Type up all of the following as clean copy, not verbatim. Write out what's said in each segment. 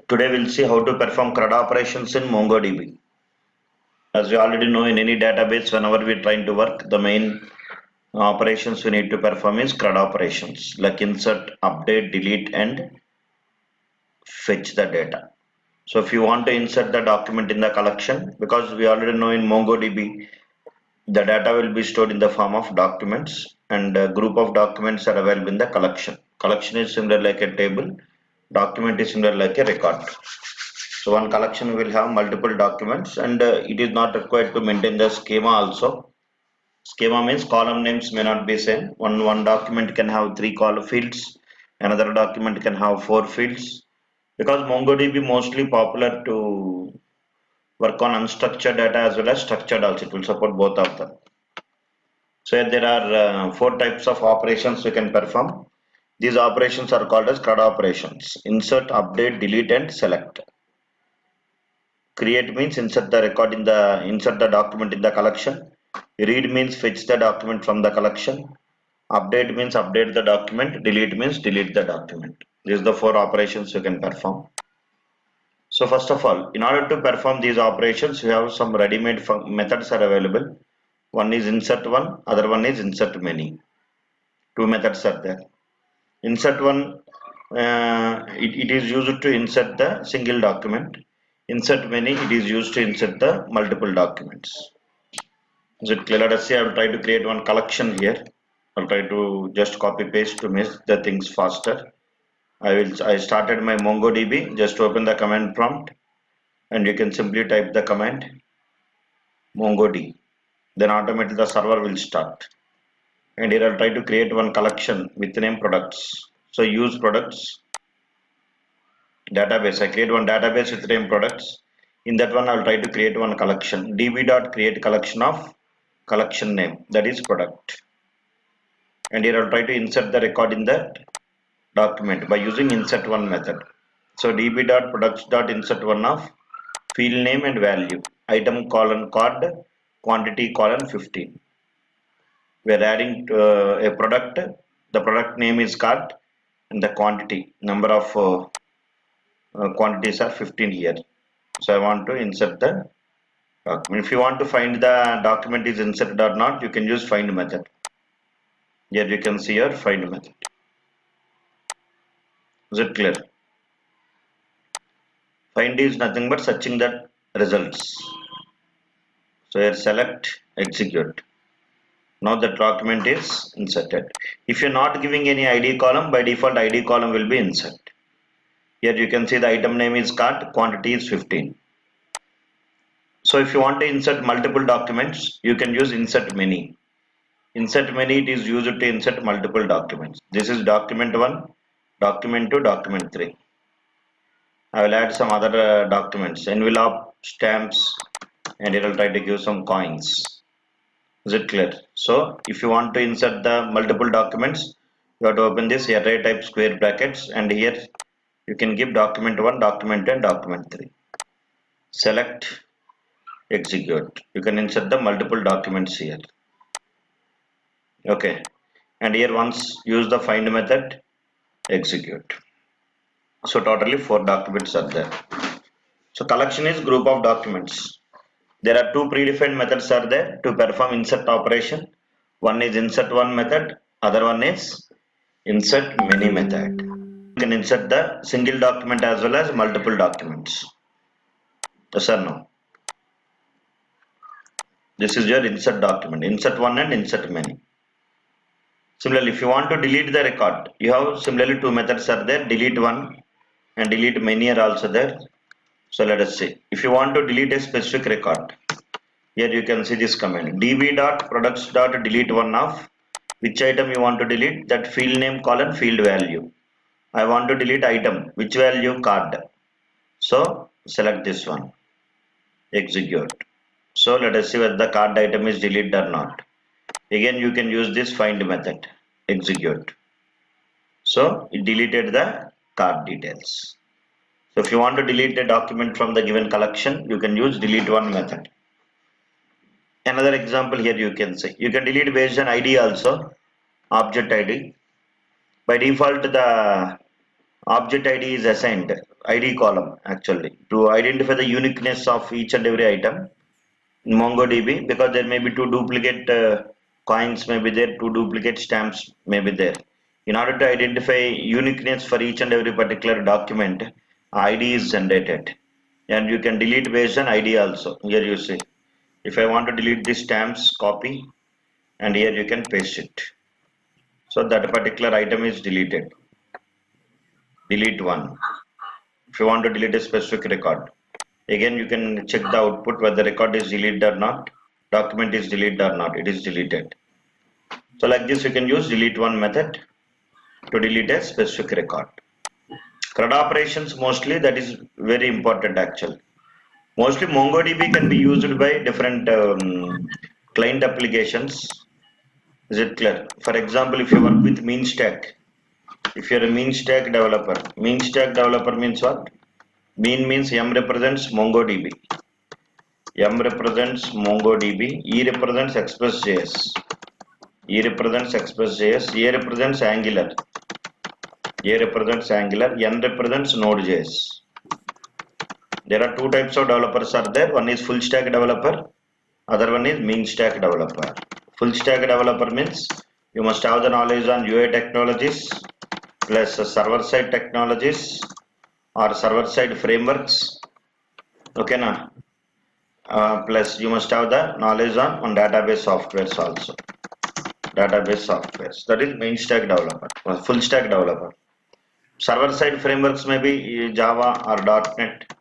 Today we'll see how to perform CRUD operations in MongoDB. As you already know, in any database, whenever we're trying to work, the main operations we need to perform is CRUD operations like insert, update, delete, and fetch the data. So if you want to insert the document in the collection, because we already know in MongoDB, the data will be stored in the form of documents, and a group of documents are available in the collection. Collection is similar like a table, document is similar like a record. So one collection will have multiple documents, and it is not required to maintain the schema also. Schema means column names may not be same. One document can have 3 column fields, another document can have 4 fields. Because MongoDB mostly popular to work on unstructured data as well as structured also. It will support both of them. So there are 4 types of operations we can perform. These operations are called as CRUD operations: insert, update, delete, and select. Create means insert the document in the collection. Read means fetch the document from the collection. Update means update the document. Delete means delete the document. These are the 4 operations you can perform. So first of all, in order to perform these operations, we have some ready-made methods are available. One is insert one, other one is insert many. 2 methods are there. Insert one, it is used to insert the single document. Insert many, it is used to insert the multiple documents. Is it clear? Let us say I will try to create one collection here. I'll try to just copy paste to make the things faster. I started my MongoDB. Just open the command prompt, and you can simply type the command MongoD. Then automatically the server will start. And here I'll try to create one collection with the name products. So use products database. I create one database with name products. In that one, I'll try to create one collection. db.create collection of collection name, that is product. And here I'll try to insert the record in that document by using insert one method. So db.products.insert one of field name and value, item colon card, quantity colon 15. We are adding a product. The product name is card, and the quantity number of quantities are 15 here. So I want to insert the document. If you want to find the document is inserted or not, you can use find method. Here you can see your find method. Is it clear? Find is nothing but searching the results. So here select, execute. Now the document is inserted. If you're not giving any ID column, by default ID column will be insert. Here you can see the item name is cart, quantity is 15. So if you want to insert multiple documents, you can use insert many. Insert many, it is used to insert multiple documents. This is document 1, document 2, document 3. I will add some other documents, envelope, stamps, and it will try to give some coins. Is it clear? So if you want to insert the multiple documents, you have to open this array type square brackets, and here you can give document 1, document 2, and document 3. Select, execute. You can insert the multiple documents here. Okay, and here once use the find method, execute. So totally 4 documents are there. So collection is group of documents. There are 2 predefined methods are there to perform insert operation. One is insert one method, other one is insert many method. You can insert the single document as well as multiple documents. Yes or no? This is your insert document, insert one and insert many. Similarly, if you want to delete the record, you have similarly 2 methods are there, delete one and delete many are also there. So let us see. If you want to delete a specific record, here you can see this command db.products.delete one of which item you want to delete, that field name colon field value. I want to delete item, which value, card. So select this one, execute. So let us see whether the card item is deleted or not. Again you can use this find method, execute. So it deleted the card details. So if you want to delete a document from the given collection, you can use delete one method. Another example here you can say, you can delete based on ID also, object ID. By default the Object ID is assigned, ID column actually, to identify the uniqueness of each and every item in MongoDB, because there may be two duplicate coins may be there, two duplicate stamps may be there. In order to identify uniqueness for each and every particular document, ID is generated, and you can delete based on ID also. Here you see, if I want to delete this stamps, copy, and here you can paste it. So that particular item is deleted. Delete one. If you want to delete a specific record, again you can check the output whether record is deleted or not, document is deleted or not. It is deleted. So like this you can use delete one method to delete a specific record. CRUD operations, mostly that is very important actually. Mostly MongoDB can be used by different client applications. Is it clear? For example, if you work with MeanStack, if you're a MeanStack developer means what? Mean means M represents MongoDB. M represents MongoDB. E represents Express.js. E represents Express.js. A represents Angular. A represents Angular. N represents Node.js. There are two types of developers are there. One is full stack developer. Other one is mean stack developer. Full stack developer means you must have the knowledge on UI technologies plus server side technologies or server side frameworks. Okay, na? Plus you must have the knowledge on database softwares also. Database softwares. That is main stack developer, full stack developer. Server side frameworks may be Java or .NET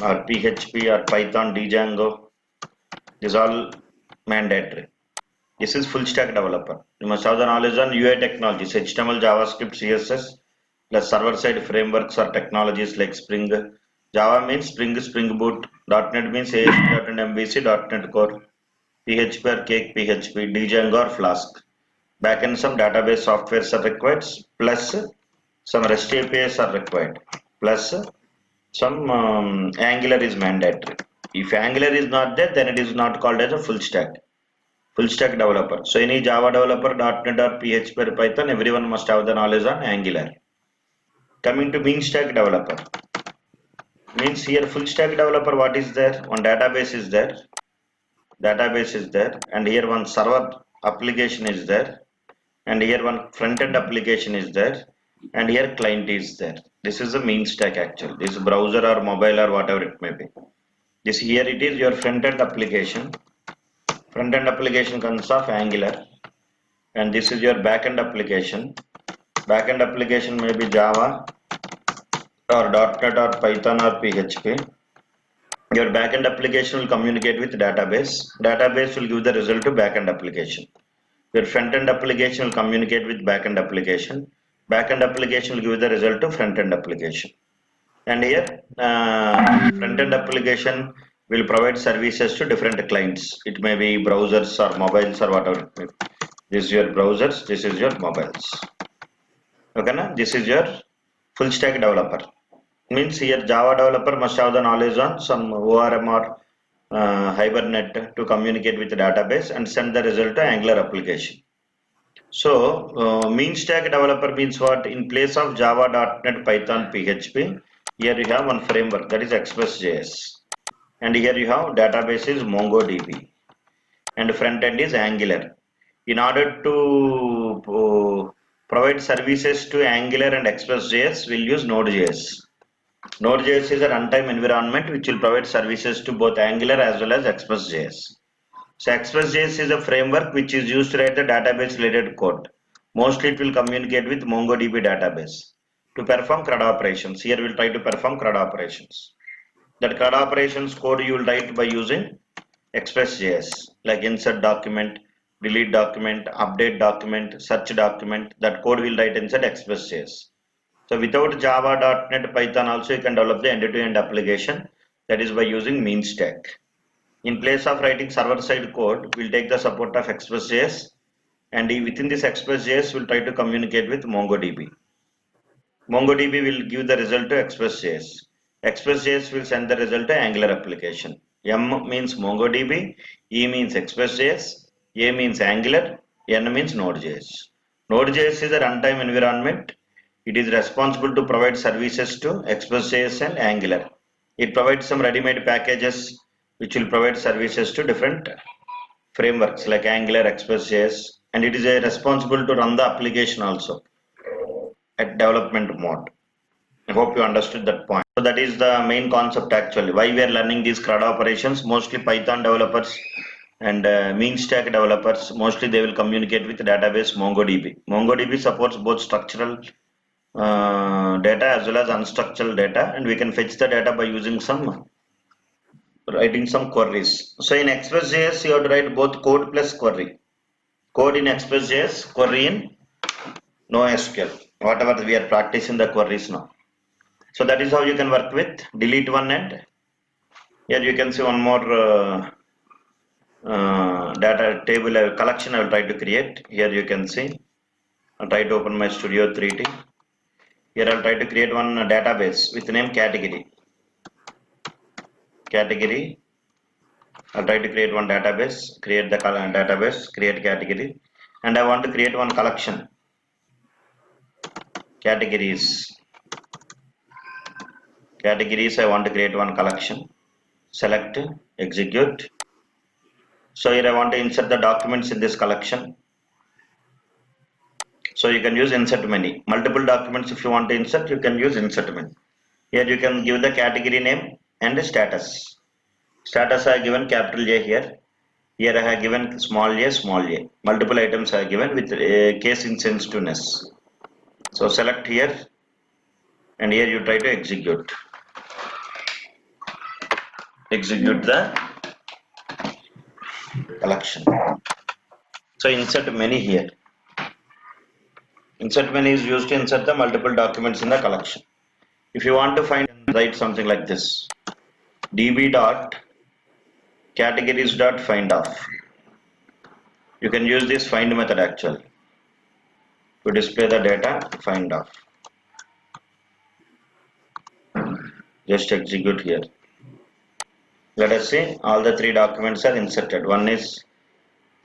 or PHP or Python, Django. These all mandatory. This is full stack developer. You must have the knowledge on UI technologies, HTML, JavaScript, CSS, plus server side frameworks or technologies like Spring. Java means Spring, Spring Boot. .NET means ASP.NET MVC, .NET Core. PHP or Cake PHP, Django or Flask. Backend some database softwares are required, plus some REST APIs are required, plus some Angular is mandatory. If Angular is not there, then it is not called as a full stack developer. So any Java developer, .NET or PHP or Python, everyone must have the knowledge on Angular. Coming to mean stack developer, means here full stack developer, what is there? One database is there, and here one server application is there, and here one front end application is there, and here client is there. This is the mean stack actually. This browser or mobile or whatever it may be. This here it is your front end application. Front end application consists of Angular, and this is your back end application. Back end application may be Java or .NET or Python or PHP. Your backend application will communicate with database. Database will give the result to backend application. Your front-end application will communicate with backend application. Backend application will give the result to front-end application. And here, front-end application will provide services to different clients. It may be browsers or mobiles or whatever it may be. This is your browsers, this is your mobiles. Okay, na? This is your full stack developer. Means here Java developer must have the knowledge on some ORM or Hibernate to communicate with the database and send the result to Angular application. So, mean stack developer means what? In place of Java, .NET, Python, PHP, here you have one framework, that is Express.js. And here you have database is MongoDB. And front end is Angular. In order to provide services to Angular and Express.js, we'll use Node.js. Node.js is a runtime environment which will provide services to both Angular as well as Express.js. So Express.js is a framework which is used to write the database related code. Mostly it will communicate with MongoDB database to perform CRUD operations. Here we'll try to perform CRUD operations. That CRUD operations code you will write by using Express.js, like insert document, delete document, update document, search document. That code will write inside Express.js. So without Java, .NET, Python also you can develop the end-to-end application, that is by using mean stack. In place of writing server-side code, we'll take the support of Express.js, and within this Express.js, we'll try to communicate with MongoDB. MongoDB will give the result to Express.js. Express.js will send the result to Angular application. M means MongoDB, E means Express.js, A means Angular, N means Node.js. Node.js is a runtime environment. It is responsible to provide services to Express.js and Angular. It provides some ready-made packages which will provide services to different frameworks like Angular, Express.js, and it is responsible to run the application also at development mode. I hope you understood that point. So that is the main concept actually. Why we are learning these CRUD operations? Mostly Python developers and mean stack developers, mostly they will communicate with database MongoDB. MongoDB supports both structural data as well as unstructured data, and we can fetch the data by using writing some queries. So in Express.js, you have to write both code plus query. Code in Express.js, query in NoSQL. Whatever we are practicing the queries now. So that is how you can work with delete one, and here you can see one more data table collection I will try to create. Here you can see I'll try to open my Studio 3D. Here I'll try to create one database with the name category. I'll try to create one database, create the database, create category, and I want to create one collection. Categories, I want to create one collection. Select, execute. So here I want to insert the documents in this collection. So you can use insert many. Multiple documents if you want to insert, you can use insert many. Here you can give the category name and the status. Status I have given capital J here. Here I have given small a, small a. Multiple items I have given with case insensitiveness. So select here, and here you try to execute. Execute the collection. So insert many here. Insert many is used to insert the multiple documents in the collection. If you want to find, write something like this: db dot categories dot find off. You can use this find method actually to display the data. Find off. Just execute here. Let us see, all the three documents are inserted. One is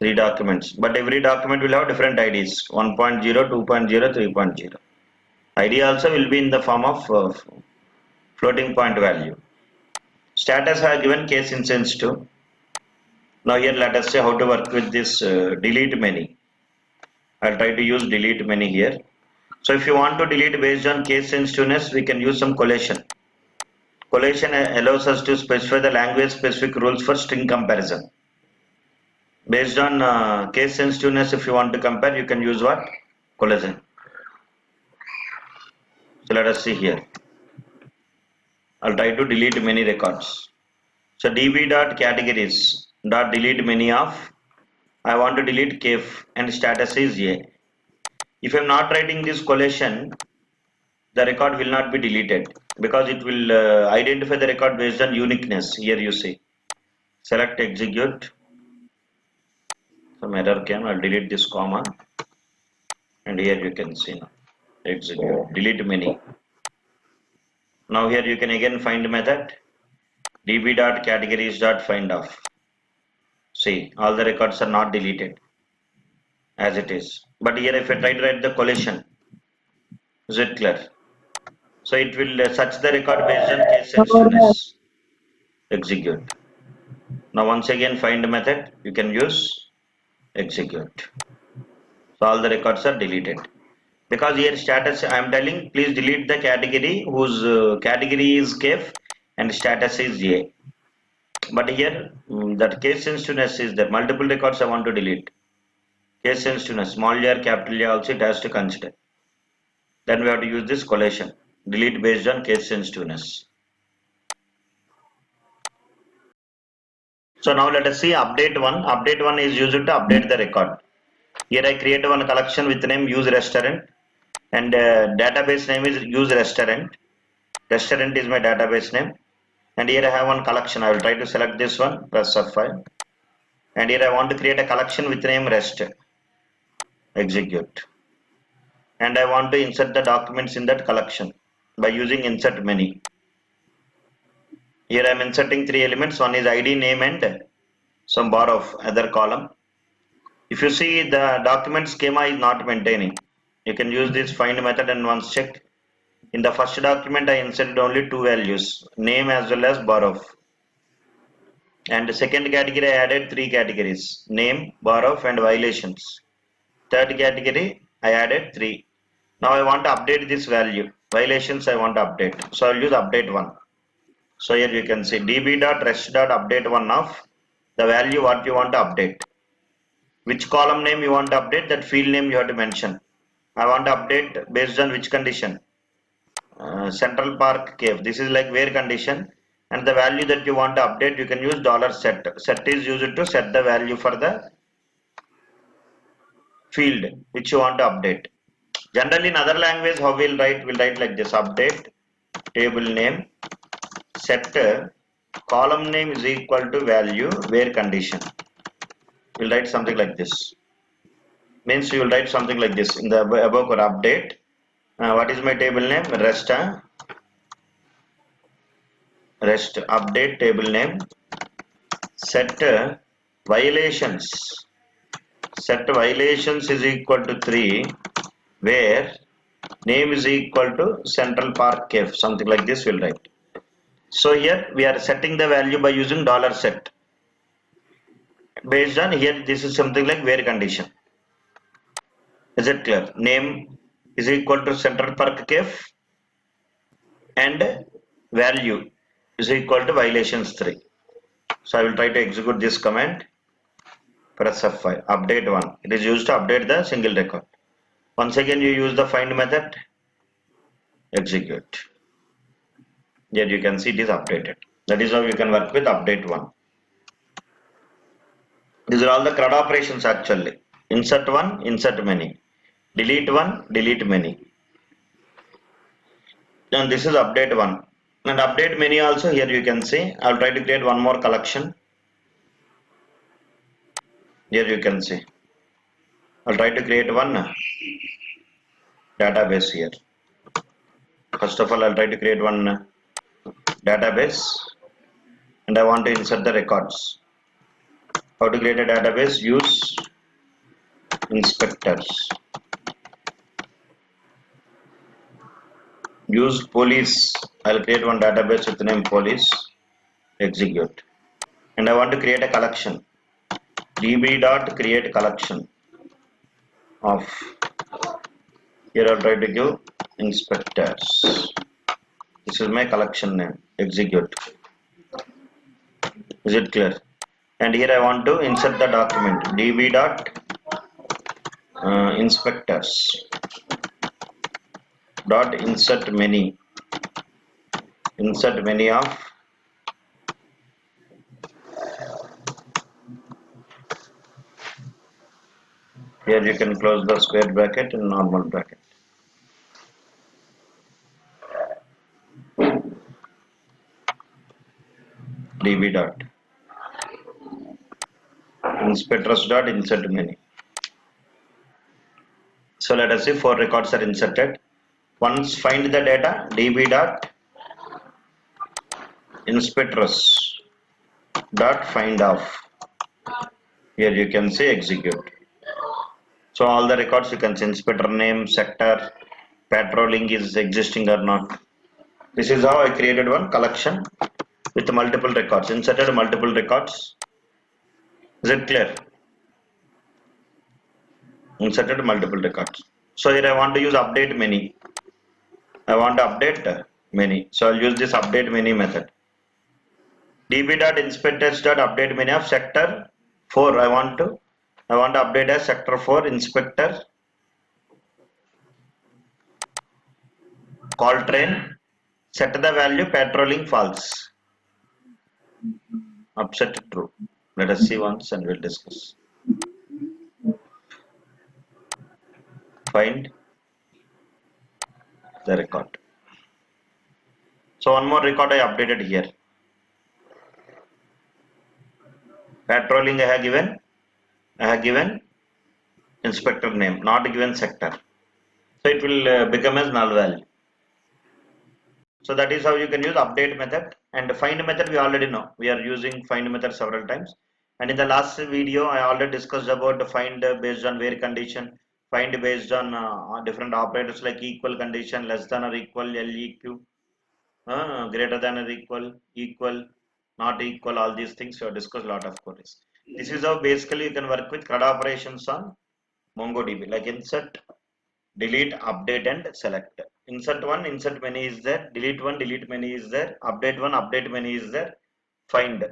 three documents, but every document will have different IDs: 1.0, 2.0, 3.0. ID also will be in the form of floating point value. Status I have given case insensitive. Now here let us say how to work with this delete many. I'll try to use delete many here. So if you want to delete based on case sensitiveness, we can use some collation. Collation allows us to specify the language specific rules for string comparison. Based on case sensitiveness, if you want to compare, you can use what? Collation. So let us see here. I'll try to delete many records. So db.categories.delete many of, I want to delete kef and status is a. If I'm not writing this collation, the record will not be deleted because it will identify the record based on uniqueness. Here you see. Select, execute. Some error came. I'll delete this comma, and here you can see now. Execute. Delete many. Now here you can again find method db.categories.find off. See, all the records are not deleted as it is. But here if I try to write the collation, is it clear? So it will search the record based on case sensitiveness. Execute. Now once again find method, you can use execute. So all the records are deleted. Because here status I am telling please delete the category whose category is kef and status is a. But here that case sensitiveness is there. Multiple records I want to delete. Case sensitiveness, small a or capital A also it has to consider. Then we have to use this collation. Delete based on case sensitiveness. So now let us see update one. Update one is used to update the record. Here I create one collection with name use restaurant, and database name is use restaurant. Restaurant is my database name, and here I have one collection. I will try to select this one, press F5, and here I want to create a collection with name rest. Execute, and I want to insert the documents in that collection by using insert many. Here I am inserting three elements. One is ID, name, and some bar of other column. If you see the document schema is not maintaining. You can use this find method and once check. In the first document, I inserted only two values, name as well as borrow. And the second category, I added three categories, name, borrow, and violations. Third category, I added three. Now I want to update this value. Violations I want to update. So I'll use update one. So here you can see db.rest.update one of the value what you want to update. Which column name you want to update, that field name you have to mention. I want to update based on which condition? Central Park Cave. This is like where condition, and the value that you want to update, you can use $set. Set is used to set the value for the field which you want to update. Generally in other language, how we'll write like this: update table name set column name is equal to value where condition. We'll write something like this. Means you will write something like this in the above or update. What is my table name? Rest update table name set violations. Set violations is equal to 3 where name is equal to Central Park Cave, something like this we'll write. So here we are setting the value by using $set. Based on here, this is something like where condition. Is it clear? Name is equal to Central Park Cave and value is equal to violations 3. So I will try to execute this command. Press F5. Update one. It is used to update the single record. Once again, you use the find method. Execute. Here you can see it is updated. That is how you can work with update one. These are all the CRUD operations actually. Insert one, insert many. Delete one, delete many. And this is update one. And update many also, here you can see. I'll try to create one more collection. Here you can see. I'll try to create one database here. First of all, I'll try to create one database and I want to insert the records. How to create a database? Use inspectors. Use police. I'll create one database with the name police. Execute. And I want to create a collection. db.create collection of. Here I'll try to give inspectors. This is my collection name. Execute. Is it clear? And here I want to insert the document db.inspectors dot insert many of here you can close the square bracket and normal bracket. db dot inspectors dot insert many. So let us see 4 records are inserted. Once find the data db dot inspectors dot find of. Here you can see execute. So all the records you can see inspector name, sector, patrolling is existing or not. This is how I created one collection with multiple records, inserted multiple records. Is it clear? Inserted multiple records. So here I want to use update many. I want to update many. So I'll use this update many method. db.inspectors.update many of sector 4. I want to update as sector 4 inspector call train. Set the value patrolling false. Upset true. Let us see once and we'll discuss. Find the record. So one more record I updated here. Patrolling I have given inspector name, not given sector. So it will become as null value. So that is how you can use update method. And find method we already know. We are using find method several times. And in the last video I already discussed about the find based on where condition. find based on different operators like equal condition, less than or equal, LEQ, greater than or equal, not equal, all these things we have discussed a lot of queries. This is how basically you can work with CRUD operations on MongoDB, like insert, delete, update, and select. Insert one, insert many is there, delete one, delete many is there, update one, update many is there, find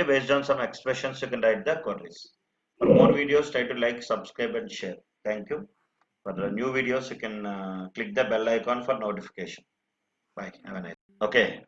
based on some expressions you can write the queries. For more videos, try to like, subscribe, and share. Thank you. For the new videos, you can click the bell icon for notification. Bye. Have a nice. Okay.